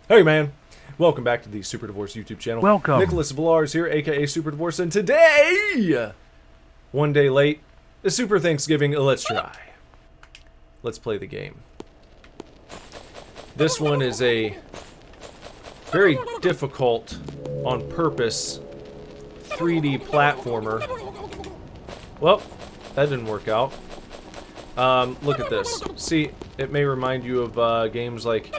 Hey man, welcome back to the Super Divorce YouTube channel. Welcome. Nicholas Villars here, aka Super Divorce, and today, one day late, the Super Thanksgiving, let's try. Let's play the game. This one is a very difficult, on purpose, 3D platformer. Well, that didn't work out. Look at this. See, it may remind you of games like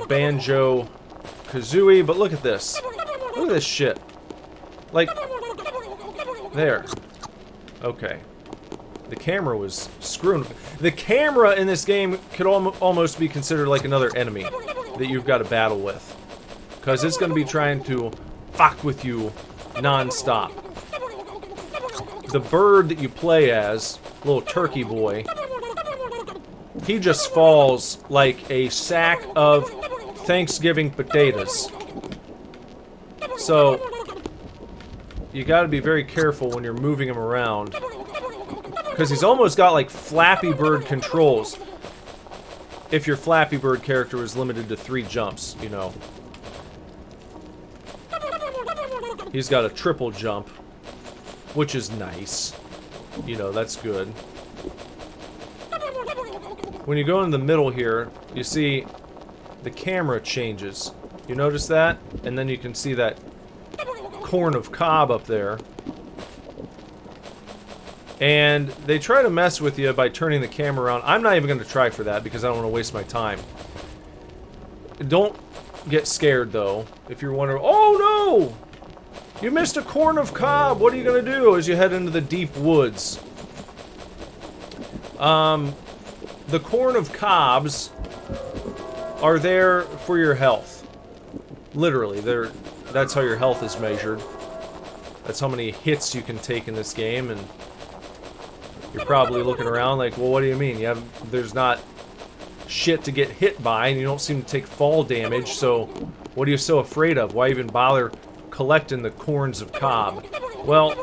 Banjo-Kazooie, but look at this. Look at this shit. Like, there. Okay. The camera was screwing. The camera in this game could almost be considered like another enemy that you've got to battle with. Because it's going to be trying to fuck with you non-stop. The bird that you play as, little turkey boy, he just falls like a sack of Thanksgiving potatoes. So, you gotta be very careful when you're moving him around. Because he's almost got like Flappy Bird controls. If your Flappy Bird character was limited to 3 jumps, you know. He's got a triple jump, which is nice. You know, that's good. When you go in the middle here, you see the camera changes. You notice that? And then you can see that corn of cob up there. And they try to mess with you by turning the camera around. I'm not even going to try for that because I don't want to waste my time. Don't get scared though. If you're wondering, oh no! You missed a corn of cob! What are you going to do as you head into the deep woods? The corn of cobs are there for your health. Literally, that's how your health is measured. That's how many hits you can take in this game, and you're probably looking around like, well, what do you mean? There's not shit to get hit by, and you don't seem to take fall damage, so what are you so afraid of? Why even bother collecting the corns of cob? Well,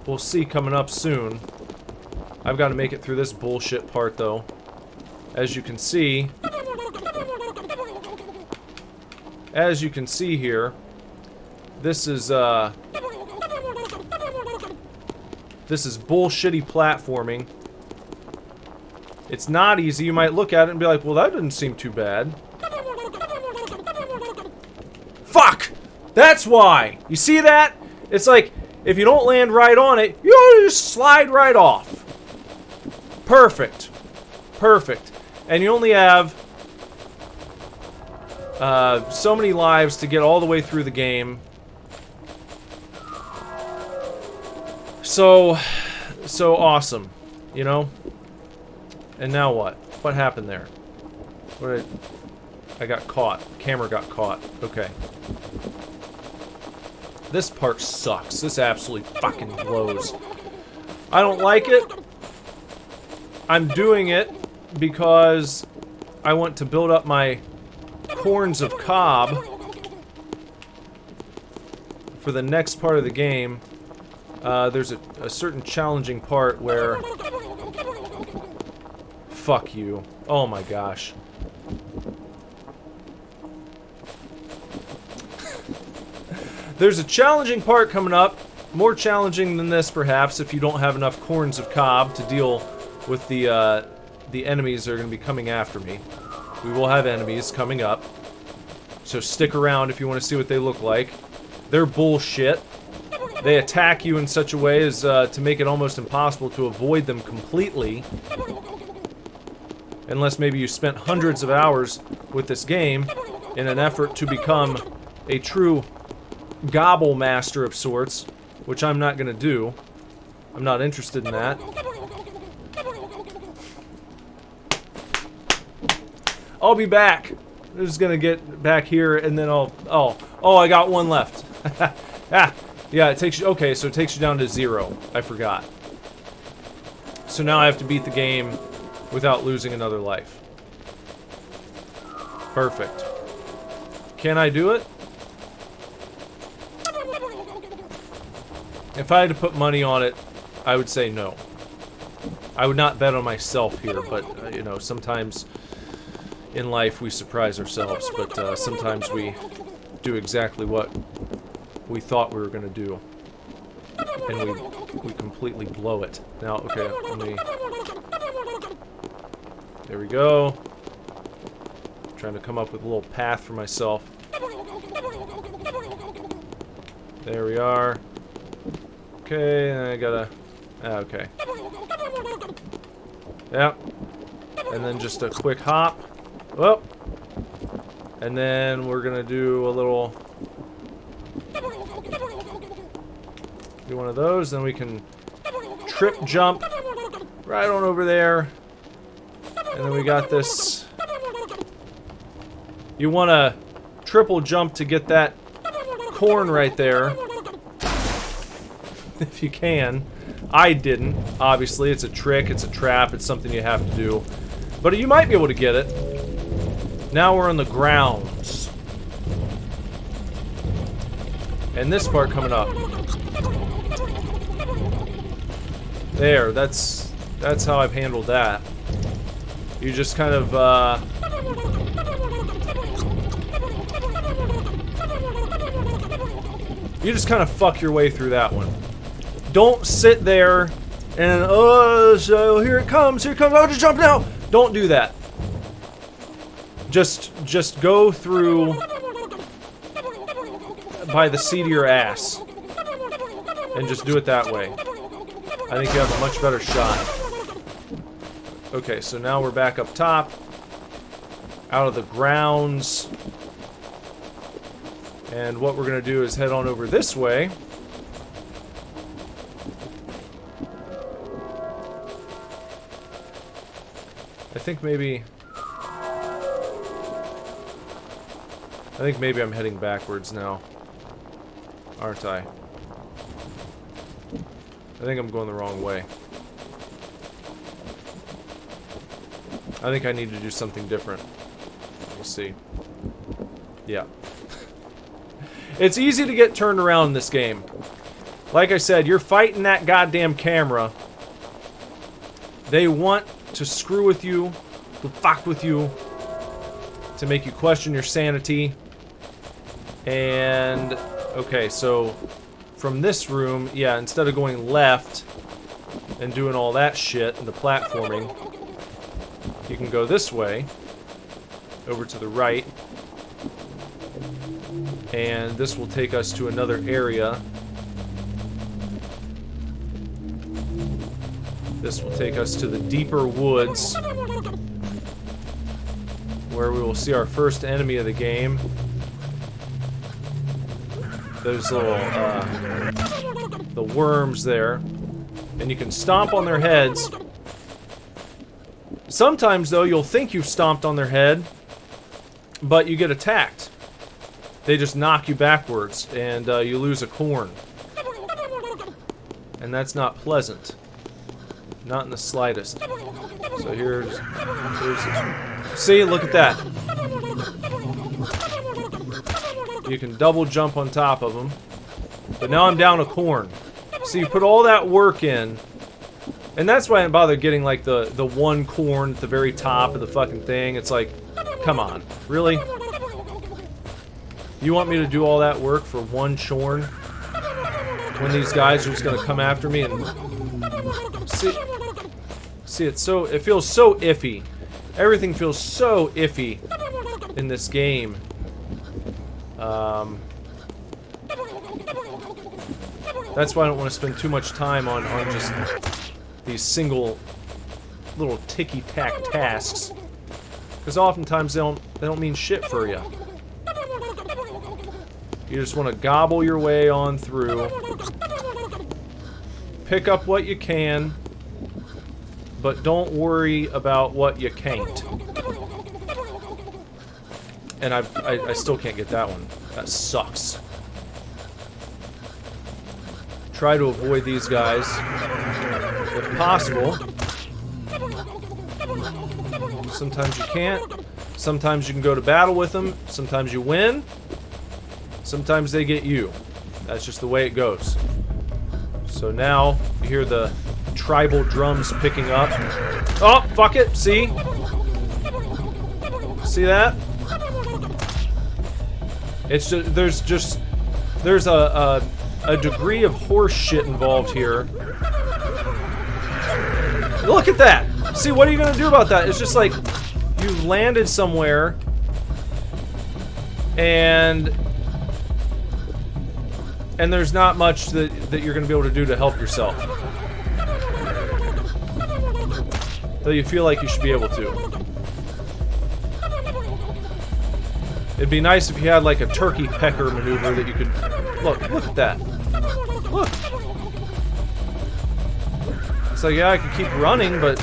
we'll see coming up soon. I've got to make it through this bullshit part, though. As you can see here, this is bullshitty platforming. It's not easy. You might look at it and be like, well, that didn't seem too bad. Fuck! That's why! You see that? It's like, if you don't land right on it, you just slide right off. Perfect. Perfect. And you only have so many lives to get all the way through the game. So awesome, you know? And now what? What happened there? I got caught. Camera got caught. Okay. This part sucks. This absolutely fucking blows. I don't like it. I'm doing it because I want to build up my corns of cob for the next part of the game. There's a certain challenging part where... Fuck you. Oh my gosh. There's a challenging part coming up. More challenging than this, perhaps, if you don't have enough corns of cob to deal with the enemies that are going to be coming after me. We will have enemies coming up. So stick around if you want to see what they look like. They're bullshit. They attack you in such a way as to make it almost impossible to avoid them completely. Unless maybe you spent hundreds of hours with this game in an effort to become a true gobble master of sorts, which I'm not going to do. I'm not interested in that. I'll be back. I'm just gonna get back here and then I'll... Oh, I got one left. Ah, yeah, it takes you... Okay, so it takes you down to 0. I forgot. So now I have to beat the game without losing another life. Perfect. Can I do it? If I had to put money on it, I would say no. I would not bet on myself here, but, you know, sometimes in life we surprise ourselves, but sometimes we do exactly what we thought we were going to do. And we completely blow it. Now, okay, let me... There we go. Trying to come up with a little path for myself. There we are. Okay, and I gotta... okay. Yep. And then just a quick hop. Whoop. And then we're gonna do a little... Do one of those, then we can trip jump right on over there. And then we got this... You want to triple jump to get that corn right there. If you can. I didn't. Obviously, it's a trick, it's a trap, it's something you have to do. But you might be able to get it. Now we're on the grounds. And this part coming up. There, that's how I've handled that. You just kind of, you just kind of fuck your way through that one. Don't sit there and, so here it comes, oh, just jump now! Don't do that. Just go through by the seat of your ass. And just do it that way. I think you have a much better shot. Okay, so now we're back up top. Out of the grounds. And what we're going to do is head on over this way. I think maybe I'm heading backwards now. Aren't I? I think I'm going the wrong way. I think I need to do something different. We'll see. Yeah. It's easy to get turned around in this game. Like I said, you're fighting that goddamn camera. They want to screw with you, to fuck with you, to make you question your sanity. And, okay, so from this room, yeah, instead of going left and doing all that shit and the platforming, you can go this way, over to the right, and this will take us to another area. This will take us to the deeper woods, where we will see our first enemy of the game. Those little, the worms there. And you can stomp on their heads. Sometimes, though, you'll think you've stomped on their head, but you get attacked. They just knock you backwards, and you lose a corn. And that's not pleasant. Not in the slightest. So here's see, look at that. You can double jump on top of them. But now I'm down a corn. So you put all that work in. And that's why I didn't bother getting like the one corn at the very top of the fucking thing. It's like, come on, really? You want me to do all that work for one chorn? When these guys are just gonna come after me and see it feels so iffy. Everything feels so iffy in this game. That's why I don't want to spend too much time on just these single little ticky-tack tasks, because oftentimes they don't mean shit for you. You just want to gobble your way on through, pick up what you can, but don't worry about what you can't. And I still can't get that one. That sucks. Try to avoid these guys if possible. Sometimes you can't. Sometimes you can go to battle with them. Sometimes you win. Sometimes they get you. That's just the way it goes. So now you hear the tribal drums picking up. Oh, fuck it. See? See that? It's just there's a degree of horse shit involved here. Look at that! See, what are you gonna do about that? It's just like you've landed somewhere and there's not much that you're gonna be able to do to help yourself. Though you feel like you should be able to. It'd be nice if you had like a turkey pecker maneuver that you could... Look at that. Look. It's like, yeah, I could keep running, but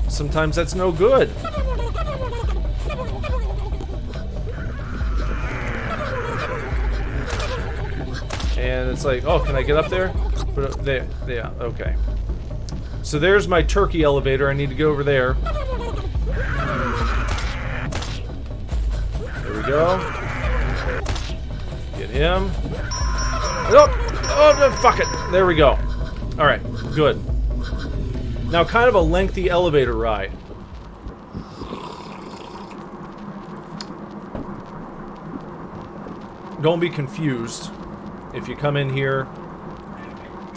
sometimes that's no good. And it's like, oh, can I get up there? But there, yeah, okay. So there's my turkey elevator. I need to go over there. There we go. Get him. Oh, fuck it. There we go. Alright, good. Now, kind of a lengthy elevator ride. Don't be confused if you come in here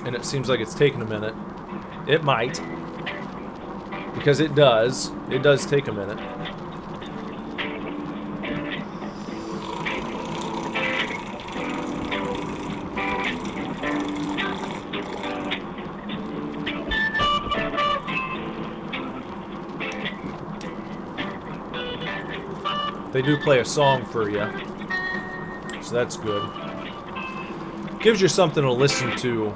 and it seems like it's taking a minute. It might. Because it does. It does take a minute. They do play a song for you, so that's good. Gives you something to listen to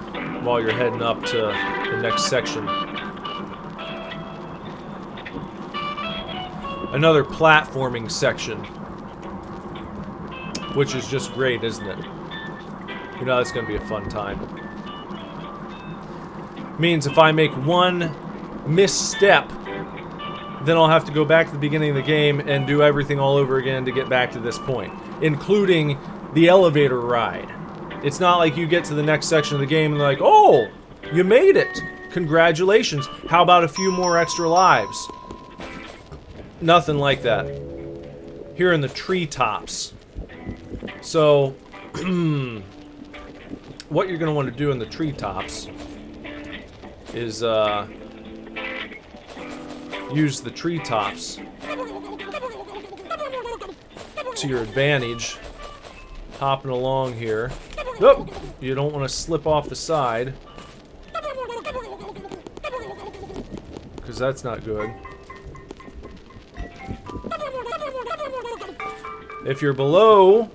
while you're heading up to the next section. Another platforming section, which is just great, isn't it? You know, that's going to be a fun time. Means if I make one misstep, then I'll have to go back to the beginning of the game and do everything all over again to get back to this point, including the elevator ride. It's not like you get to the next section of the game and they're like, oh, you made it. Congratulations. How about a few more extra lives? Nothing like that. Here in the treetops. So, what you're going to want to do in the treetops is, use the treetops to your advantage. Hopping along here. Nope! You don't want to slip off the side, because that's not good. If you're below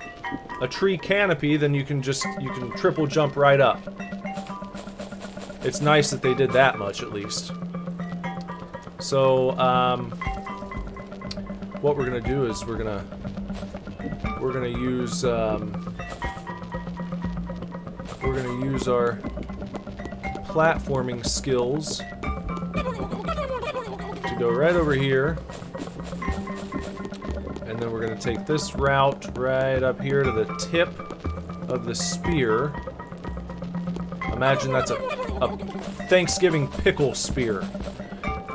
a tree canopy, then you can triple jump right up. It's nice that they did that much, at least. So, what we're gonna do is we're gonna use our platforming skills to go right over here, and then we're gonna take this route right up here to the tip of the spear. Imagine that's a Thanksgiving pickle spear.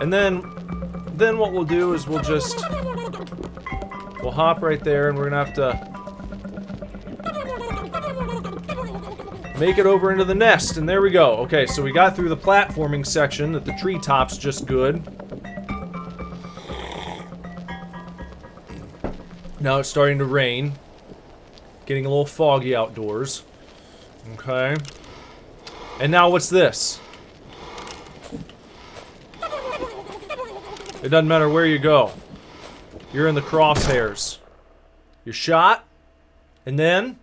And then what we'll do is we'll hop right there, and we're gonna have to make it over into the nest, and there we go. Okay, so we got through the platforming section at the treetops just good. Now it's starting to rain. Getting a little foggy outdoors. Okay. And now what's this? It doesn't matter where you go. You're in the crosshairs. You're shot, and then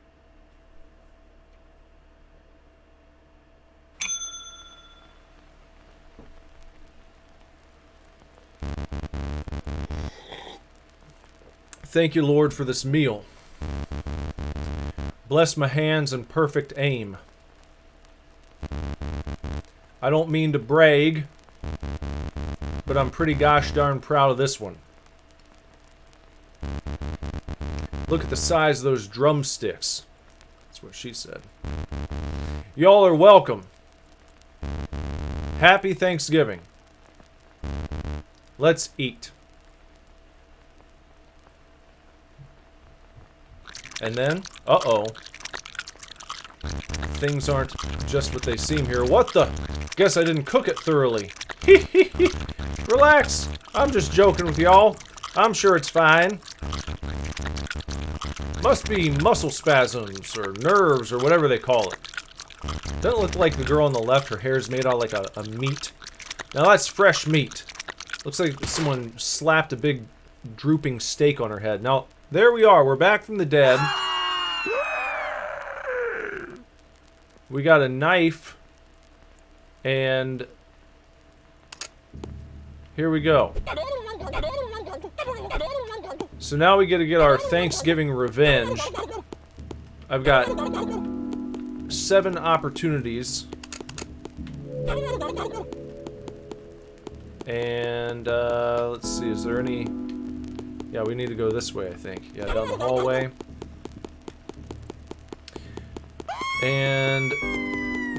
thank you, Lord, for this meal. Bless my hands and perfect aim. I don't mean to brag, but I'm pretty gosh darn proud of this one. Look at the size of those drumsticks. That's what she said. Y'all are welcome. Happy Thanksgiving. Let's eat. And then, uh-oh. Things aren't just what they seem here. What the? Guess I didn't cook it thoroughly. Relax. I'm just joking with y'all. I'm sure it's fine. Must be muscle spasms or nerves or whatever they call it. Doesn't look like the girl on the left. Her hair's made out like a meat. Now that's fresh meat. Looks like someone slapped a big drooping steak on her head. Now, there we are. We're back from the dead. We got a knife. And here we go. So now we get to get our Thanksgiving revenge. I've got 7 opportunities. And, let's see, is there any... Yeah, we need to go this way, I think. Yeah, down the hallway. And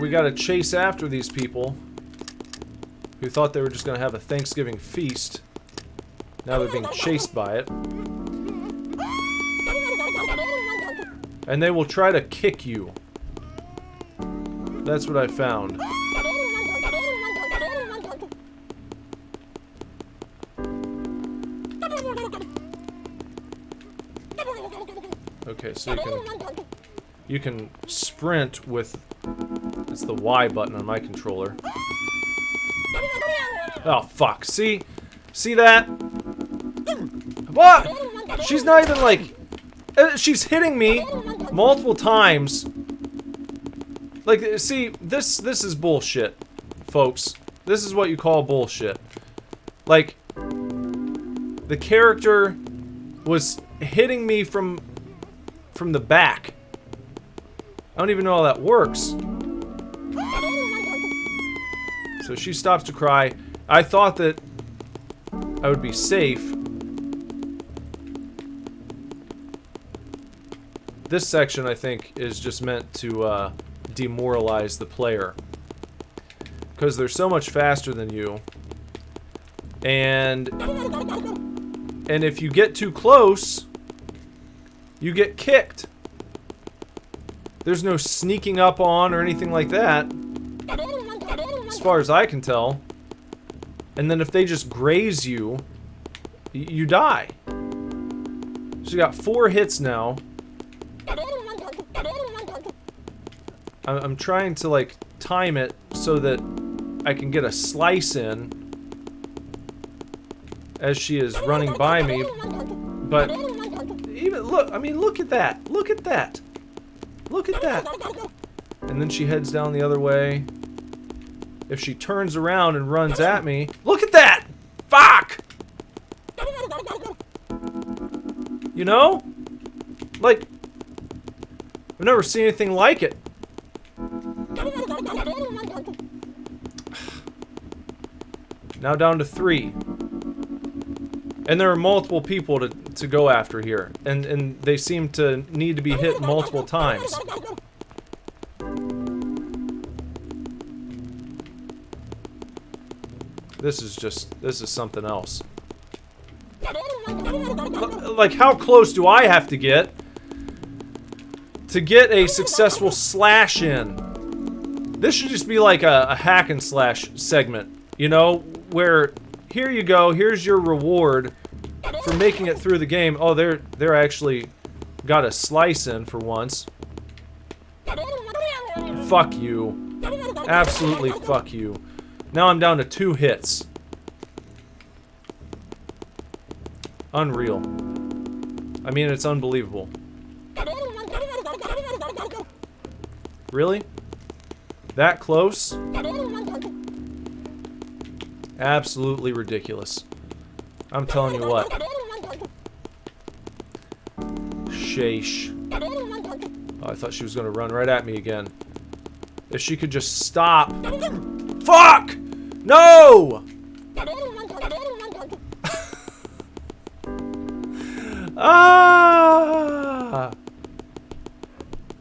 we gotta chase after these people who thought they were just gonna have a Thanksgiving feast. Now they're being chased by it. And they will try to kick you. That's what I found. Okay, so you can sprint with, it's the Y button on my controller. Oh fuck, see that? What? She's not even like, she's hitting me multiple times. Like, see, this is bullshit, folks. This is what you call bullshit. Like, the character was hitting me from the back. I don't even know how that works. So she stops to cry. I thought that I would be safe. This section, I think, is just meant to demoralize the player. Because they're so much faster than you. And if you get too close, you get kicked. There's no sneaking up on or anything like that, as far as I can tell. And then if they just graze you, you die. So you got 4 hits now. I'm trying to, like, time it so that I can get a slice in as she is running by me. But even look, I mean, look at that. Look at that. Look at that. And then she heads down the other way. If she turns around and runs at me, look at that! Fuck! You know? Like, I've never seen anything like it. Now down to 3. And there are multiple people to go after here. And they seem to need to be hit multiple times. This is something else. Like, how close do I have to get a successful slash in? This should just be like a hack and slash segment, you know, where here you go, here's your reward for making it through the game. Oh, they're actually got a slice in for once. Fuck you. Absolutely fuck you. Now I'm down to 2 hits. Unreal. I mean, it's unbelievable. Really? That close? Absolutely ridiculous. I'm telling you what. Sheesh. Oh, I thought she was gonna run right at me again. If she could just stop. Fuck! No! Ah!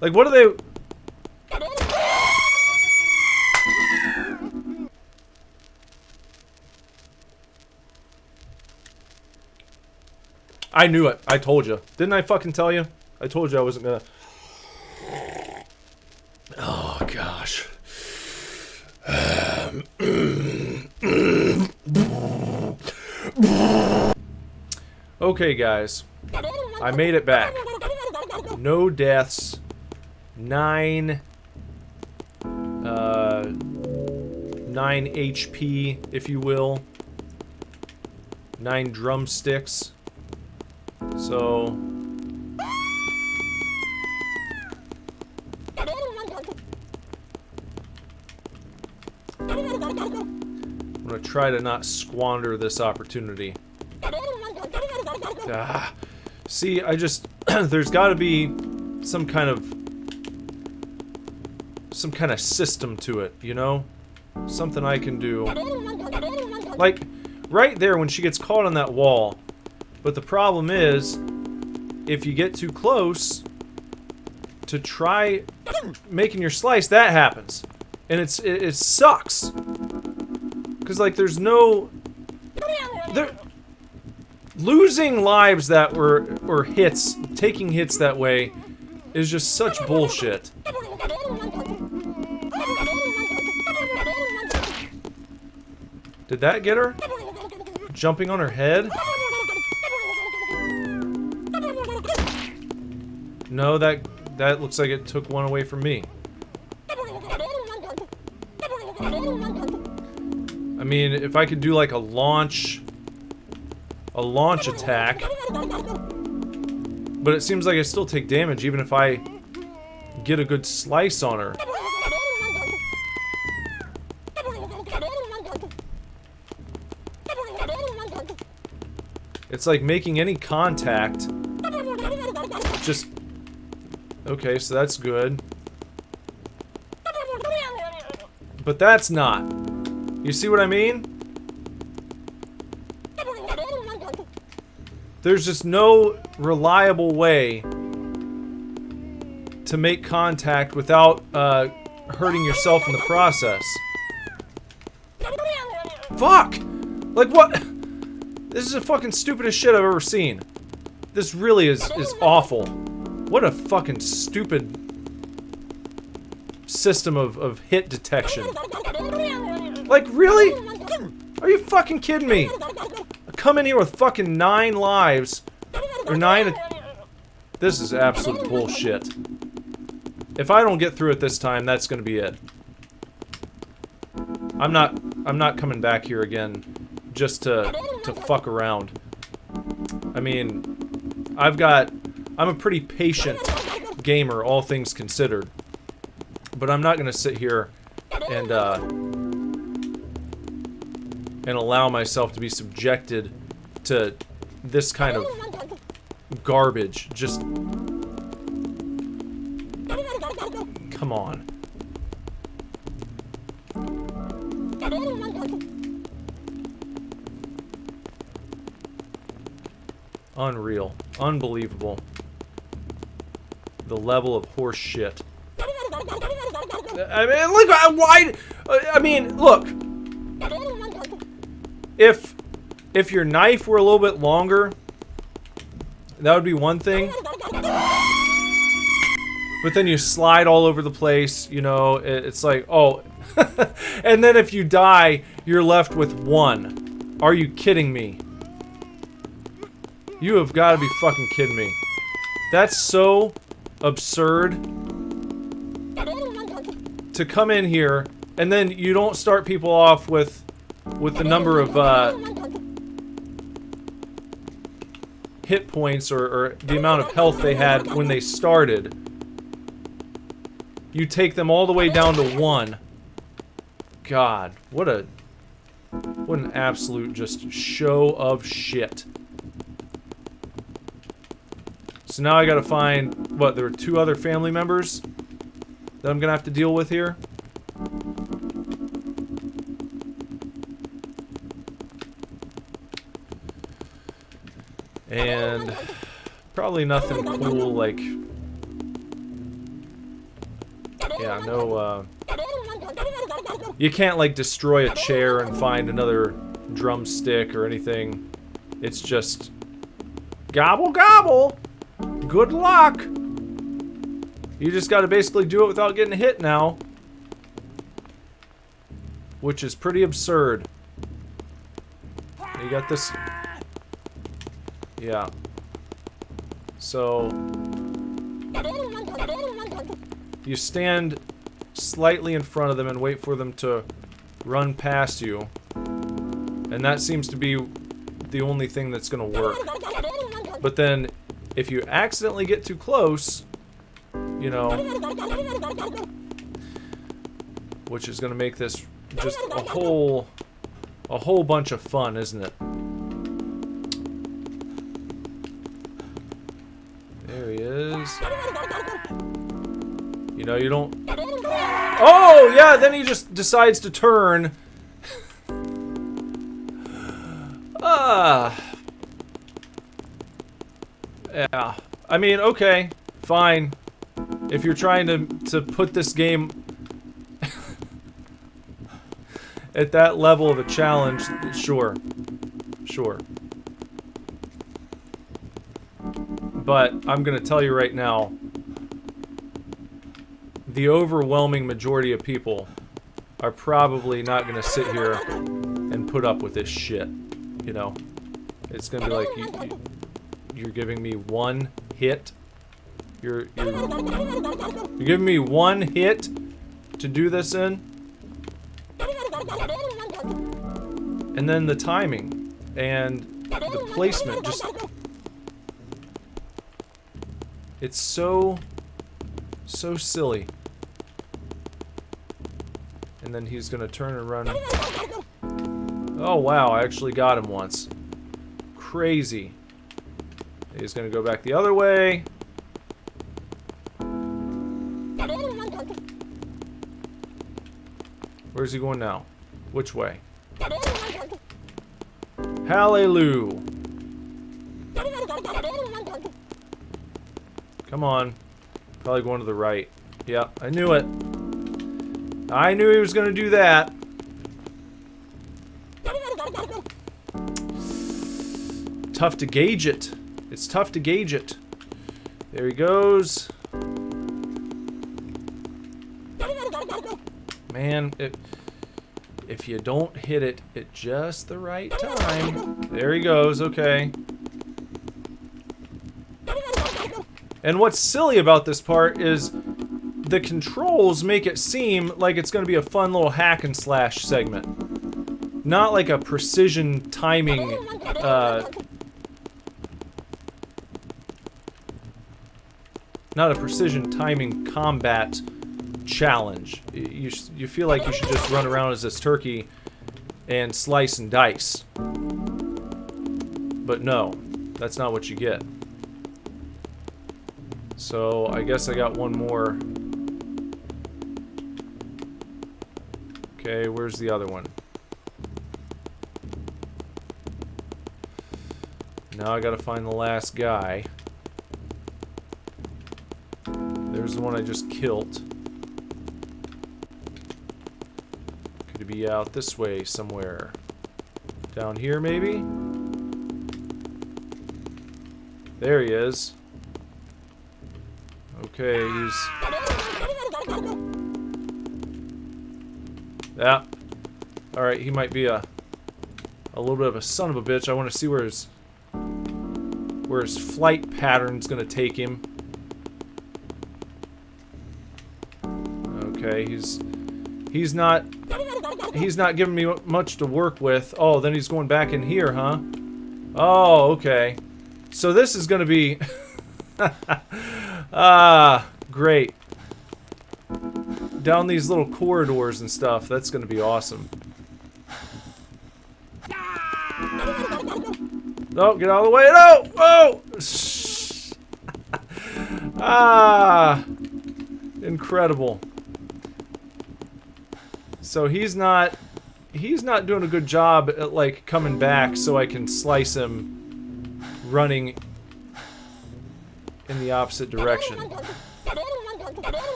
Like, what are they... I knew it. I told you. Didn't I fucking tell you? I told you I wasn't gonna... Oh, gosh. Okay, guys. I made it back. No deaths. 9 HP, if you will. 9 drumsticks. So... I'm gonna try to not squander this opportunity. Ah. See, I just... there's gotta be some kind of system to it, you know? Something I can do. Like, right there when she gets caught on that wall. But the problem is, if you get too close to try making your slice, that happens. And it sucks. Because, like, there's no... Losing lives that were... or hits, taking hits that way, is just such bullshit. Did that get her? Jumping on her head? No, that looks like it took one away from me. I mean, if I could do like a launch attack, but it seems like I still take damage even if I get a good slice on her. It's like making any contact. Just... Okay, so that's good. But that's not. You see what I mean? There's just no reliable way to make contact without hurting yourself in the process. Fuck! Like what? This is the fucking stupidest shit I've ever seen. This really is awful. What a fucking stupid system of hit detection. Like, really? Are you fucking kidding me? I come in here with fucking 9 lives. Or 9... This is absolute bullshit. If I don't get through it this time, that's gonna be it. I'm not coming back here again just to fuck around. I mean, I'm a pretty patient gamer, all things considered. But I'm not gonna sit here and allow myself to be subjected to this kind of garbage. Just... Come on. Unreal. Unbelievable. The level of horse shit. I mean, look, why... I mean, look. If your knife were a little bit longer, that would be one thing. But then you slide all over the place, you know, it's like, oh. And then if you die, you're left with 1. Are you kidding me? You have got to be fucking kidding me. That's so absurd. To come in here, and then you don't start people off with the number of hit points or the amount of health they had when they started. You take them all the way down to 1. God, what an absolute just show of shit. So now I gotta find, what, there were 2 other family members that I'm gonna have to deal with here? And probably nothing cool, like... Yeah, no, you can't, like, destroy a chair and find another drumstick or anything. It's just... Gobble, gobble! good luck! You just gotta basically do it without getting hit now. Which is pretty absurd. You got this... Yeah. So... You stand slightly in front of them and wait for them to run past you. And that seems to be the only thing that's gonna work. But then, if you accidentally get too close, you know, which is gonna make this just a whole bunch of fun, isn't it? There he is. You know, you don't... Oh, yeah, then he just decides to turn. Yeah. I mean, okay, fine. If you're trying to put this game at that level of a challenge, sure. Sure. But I'm gonna tell you right now, the overwhelming majority of people are probably not gonna sit here and put up with this shit. You know, it's gonna be like you're giving me one hit. You're giving me one hit to do this in, and then the timing and the placement just. It's so silly. And then he's gonna turn and run. Oh wow, I actually got him once. Crazy. He's gonna go back the other way. Where's he going now? Which way? Hallelujah. Come on. Probably going to the right. Yeah, I knew it. I knew he was going to do that. Tough to gauge it. It's tough to gauge it. There he goes. Man, if you don't hit it at just the right time. There he goes, okay. And what's silly about this part is the controls make it seem like it's going to be a fun little hack and slash segment. Not like a precision timing, not a precision timing combat challenge. You feel like you should just run around as this turkey and slice and dice. But no, that's not what you get. So, I guess I got one more. Okay, where's the other one? Now I gotta find the last guy. There's the one I just killed. Could be out this way somewhere. Down here, maybe? There he is. Okay, he's... Yeah. Alright, he might be a little bit of a son of a bitch. I want to see where his flight pattern's gonna take him. Okay, he's not giving me much to work with. Oh, then he's going back in here, huh? Oh, okay. So this is gonna be great. Down these little corridors and stuff. That's gonna be awesome. No, get out of the way. No! Oh! Incredible. So he's not doing a good job at, like, coming back so I can slice him running in the opposite direction.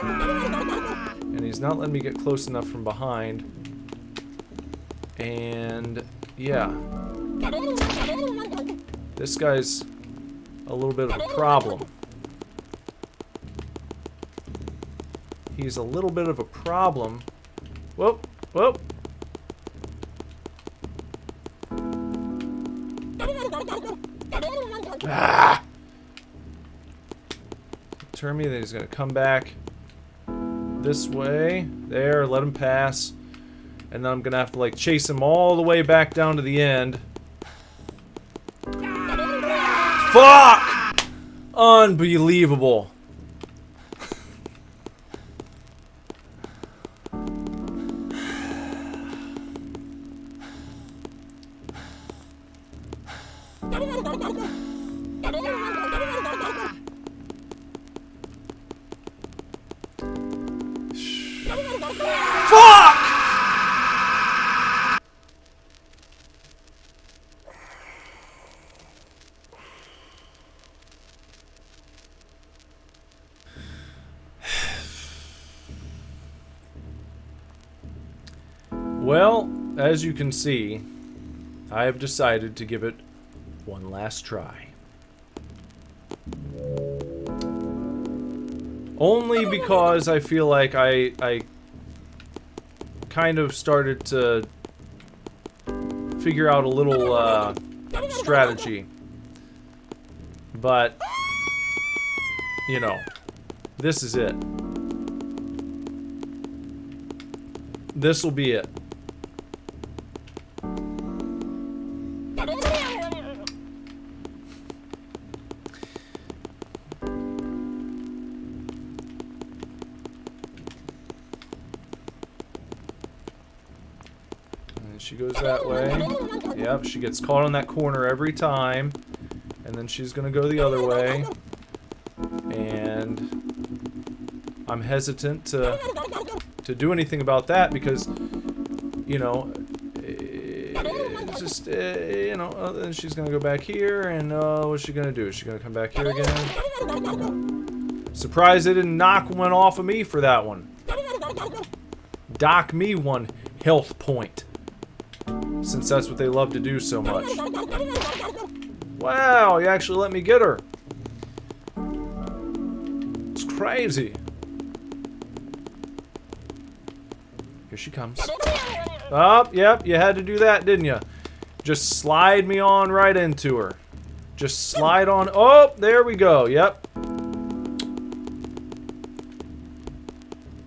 And he's not letting me get close enough from behind. And yeah. This guy's a little bit of a problem. He's a little bit of a problem. Whoop, whoop. Ah! Turn me, then he's gonna come back this way. There, let him pass. And then I'm gonna have to like chase him all the way back down to the end. Fuck! Unbelievable. Fuck! Well, as you can see, I have decided to give it one last try. Only because I feel like I kind of started to figure out a little strategy. But, you know, this is it. This will be it. She goes that way. Yep, she gets caught on that corner every time. And then she's gonna go the other way. And I'm hesitant to do anything about that because, you know, it's just, you know, then she's gonna go back here and what's she gonna do? Is she gonna come back here again? Surprised they didn't knock one off of me for that one. Dock me one health point. Since that's what they love to do so much. Wow, you actually let me get her. It's crazy. Here she comes. Oh, yep, you had to do that, didn't you? Just slide me on right into her. Just slide on. Oh, there we go. Yep.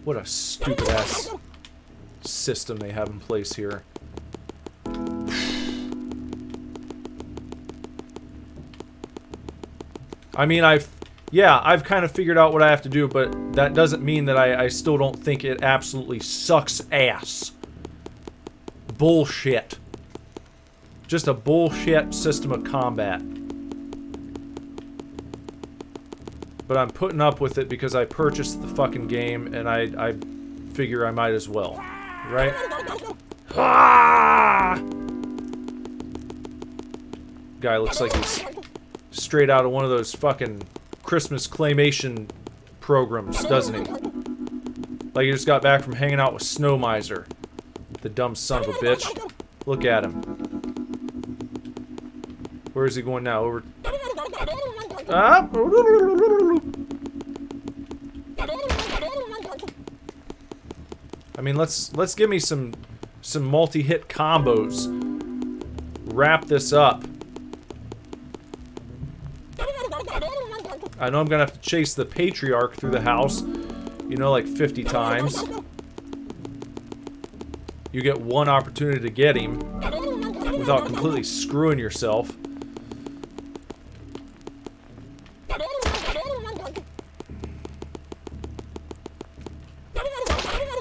What a stupid ass system they have in place here. I mean, I've kind of figured out what I have to do, but that doesn't mean that I still don't think it absolutely sucks ass. Bullshit. Just a bullshit system of combat. But I'm putting up with it because I purchased the fucking game, and I figure I might as well. Right? Ah! Guy looks like he's straight out of one of those fucking Christmas claymation programs, doesn't he? Like he just got back from hanging out with Snow Miser. The dumb son of a bitch. Look at him. Where is he going now? Over. Ah! I mean, let's give me some multi-hit combos. Wrap this up. I know I'm gonna have to chase the patriarch through the house, you know, like 50 times. You get one opportunity to get him without completely screwing yourself.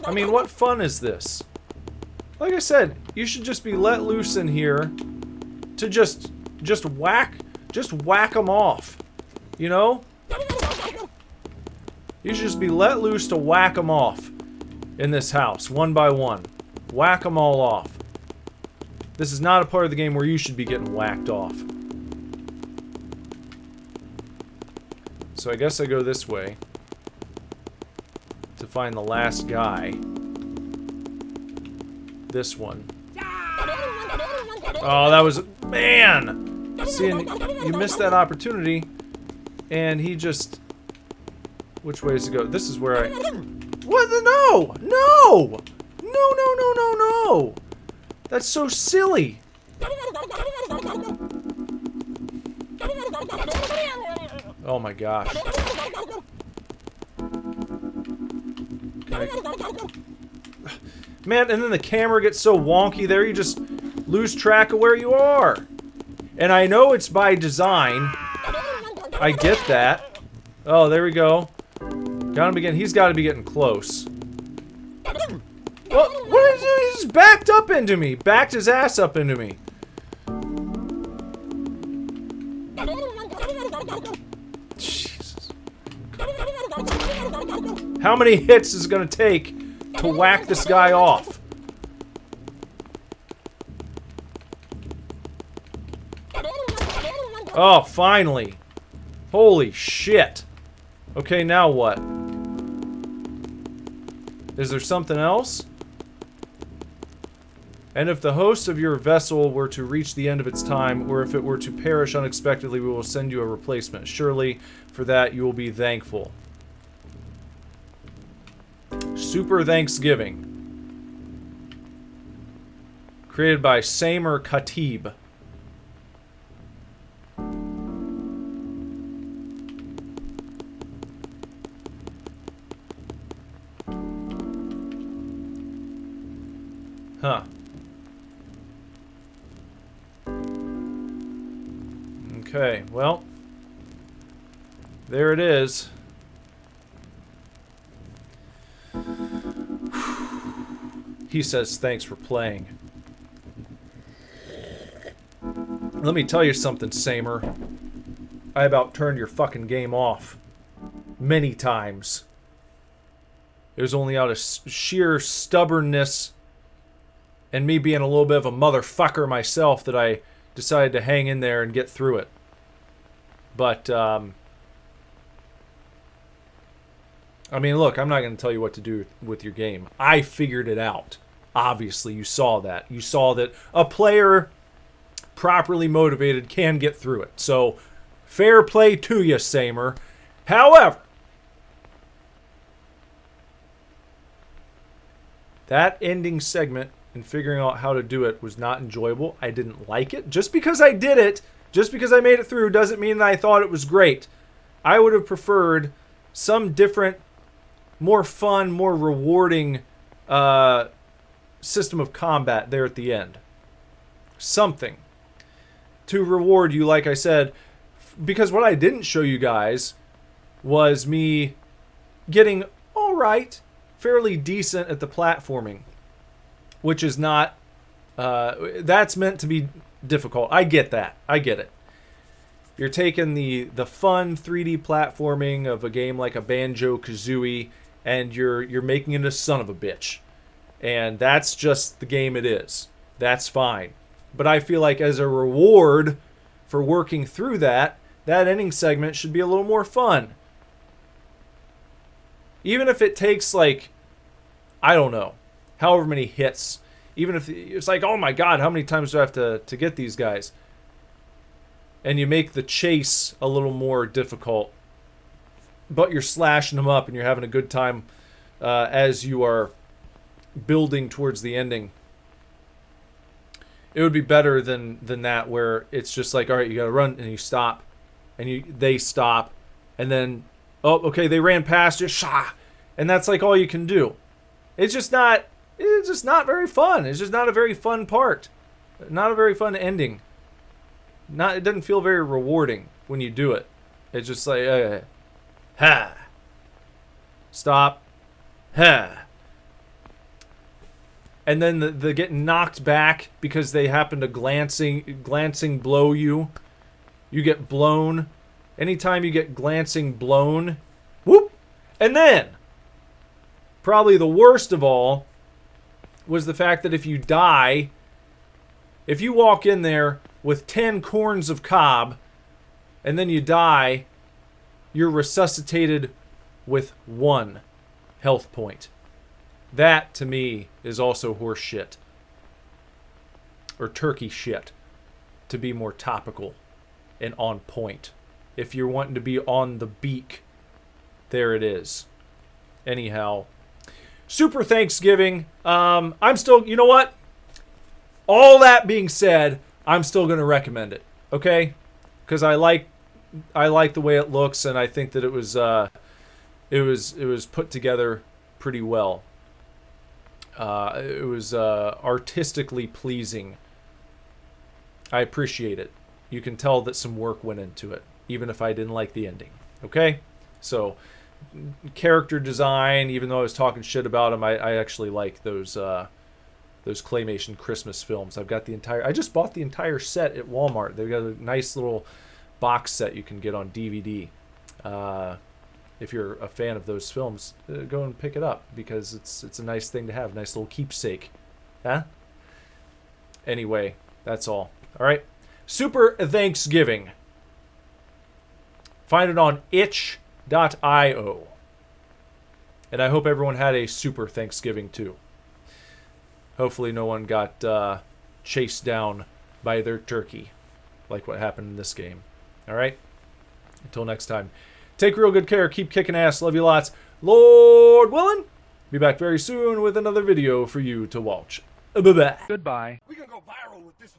I mean, what fun is this? Like I said, you should just be let loose in here to just whack them off. You know? You should just be let loose to whack them off in this house, one by one. Whack them all off. This is not a part of the game where you should be getting whacked off. So I guess I go this way to find the last guy. This one. Oh, that was... Man! See, you missed that opportunity And he just... Which way does it go? This is where I... What? No! No! No, no, no, no, no! That's so silly! Oh my gosh. Man, and then the camera gets so wonky there, you just lose track of where you are. And I know it's by design. I get that. Oh, there we go. Got him again. He's got to be getting close. What is it? He just backed up into me. Backed his ass up into me. Jesus. How many hits is it going to take to whack this guy off? Oh, finally. Holy shit. Okay, now what? Is there something else? And if the host of your vessel were to reach the end of its time, or if it were to perish unexpectedly, we will send you a replacement. Surely, for that, you will be thankful. Super Thanksgiving. Created by Samer Khatib. Huh. Okay, well, there it is. He says thanks for playing. Let me tell you something, Samer. I about turned your fucking game off. Many times. It was only out of sheer stubbornness and me being a little bit of a motherfucker myself that I decided to hang in there and get through it. But, I mean, look, I'm not going to tell you what to do with your game. I figured it out. Obviously, you saw that. You saw that a player properly motivated can get through it. So, fair play to you, Samer. However, that ending segment and figuring out how to do it was not enjoyable. I didn't like it. Just because I did it, just because I made it through, doesn't mean that I thought it was great. I would have preferred some different, more fun, more rewarding system of combat there at the end. Something to reward you, like I said, because what I didn't show you guys was me getting alright, fairly decent at the platforming, which is not, that's meant to be difficult. I get that. I get it. You're taking the fun 3D platforming of a game like a Banjo-Kazooie, and you're making it a son of a bitch. And that's just the game it is. That's fine. But I feel like as a reward for working through that ending segment should be a little more fun. Even if it takes, like, I don't know, however many hits. Even if it's like, oh my god, how many times do I have to get these guys? And you make the chase a little more difficult. But you're slashing them up and you're having a good time as you are building towards the ending. It would be better than that, where it's just like, all right, you gotta run and you stop. And they stop. And then, oh, okay, they ran past you. Shah! And that's like all you can do. It's just not very fun. It's just not a very fun part. Not a very fun ending. It doesn't feel very rewarding when you do it. It's just like, ha. Stop. Ha. And then the getting knocked back because they happen to glancing blow you. You get blown. Anytime you get glancing blown, whoop. And then, probably the worst of all was the fact that if you die, if you walk in there with 10 corns of cob and then you die, you're resuscitated with 1 health point. That, to me, is also horse shit. Or turkey shit, to be more topical and on point. if you're wanting to be on the beak, there it is. Anyhow, Super Thanksgiving. I'm still, you know what? All that being said, I'm still going to recommend it. Okay? Because I like the way it looks, and I think that it was put together pretty well. It was artistically pleasing. I appreciate it. You can tell that some work went into it, even if I didn't like the ending. Okay? So, character design, even though I was talking shit about them, I actually like those claymation Christmas films. I just bought the entire set at Walmart. They've got a nice little box set you can get on DVD. If you're a fan of those films, go and pick it up, because it's a nice thing to have, nice little keepsake. Huh? Anyway, that's all. All right. Super Thanksgiving. Find it on itch.io. And I hope everyone had a super Thanksgiving too. Hopefully no one got chased down by their turkey, like what happened in this game. All right? Until next time. Take real good care. Keep kicking ass. Love you lots. Lord willing, be back very soon with another video for you to watch. Bye-bye. Goodbye. We gonna go viral with this one.